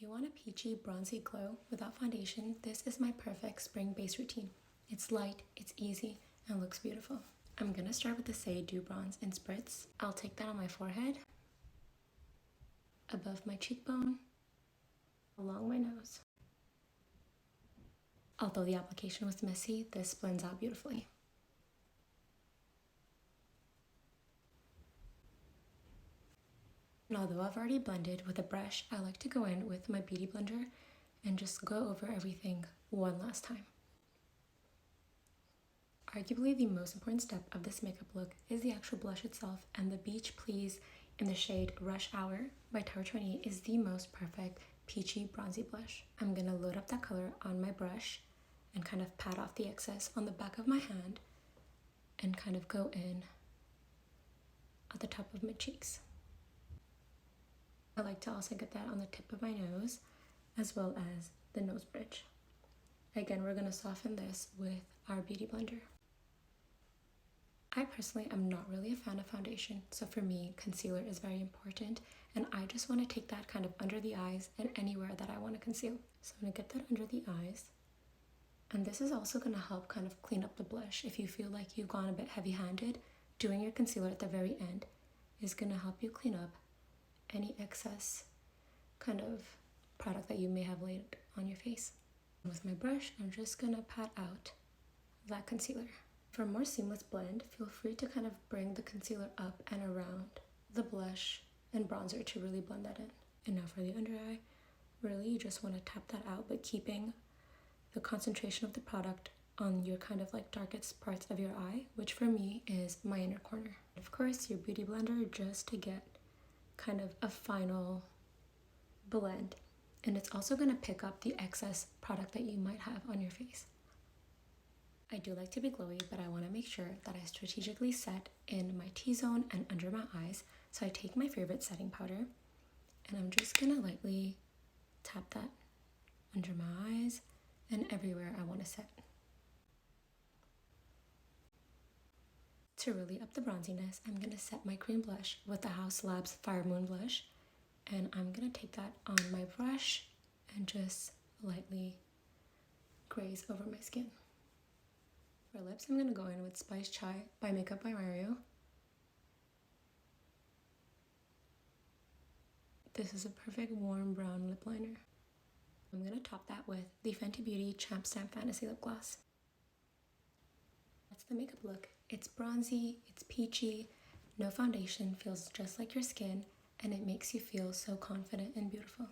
If you want a peachy, bronzy glow without foundation, this is my perfect spring base routine. It's light, it's easy, and looks beautiful. I'm gonna start with the Say Dew Bronze in spritz. I'll take that on my forehead, above my cheekbone, along my nose. Although the application was messy, this blends out beautifully. And although I've already blended with a brush, I like to go in with my beauty blender and just go over everything one last time. Arguably the most important step of this makeup look is the actual blush itself, and the Beach Please in the shade Rush Hour by Tower 28 is the most perfect peachy bronzy blush. I'm gonna load up that color on my brush and kind of pat off the excess on the back of my hand and kind of go in at the top of my cheeks. I like to also get that on the tip of my nose as well as the nose bridge. Again, we're going to soften this with our beauty blender. I personally am not really a fan of foundation, so for me, concealer is very important, and I just want to take that kind of under the eyes and anywhere that I want to conceal. So I'm going to get that under the eyes, and this is also going to help kind of clean up the blush. If you feel like you've gone a bit heavy-handed, doing your concealer at the very end is going to help you clean up any excess kind of product that you may have laid on your face. With my brush, I'm just gonna pat out that concealer. For a more seamless blend, feel free to kind of bring the concealer up and around the blush and bronzer to really blend that in. And now for the under eye, really you just want to tap that out, but keeping the concentration of the product on your kind of like darkest parts of your eye, which for me is my inner corner. Of course, your beauty blender just to get kind of a final blend, and it's also going to pick up the excess product that you might have on your face. I do like to be glowy, but I want to make sure that I strategically set in my T-zone and under my eyes. So I take my favorite setting powder and I'm just going to lightly tap that under my eyes and everywhere I want to set. To really up the bronziness, I'm going to set my cream blush with the House Labs Fire Moon blush, and I'm going to take that on my brush and just lightly graze over my skin. For lips, I'm going to go in with Spice Chai by Makeup by Mario. This is a perfect warm brown lip liner. I'm going to top that with the Fenty Beauty Champ Stamp Fantasy Lip Gloss. That's the makeup look. It's bronzy, it's peachy, no foundation, feels just like your skin, and it makes you feel so confident and beautiful.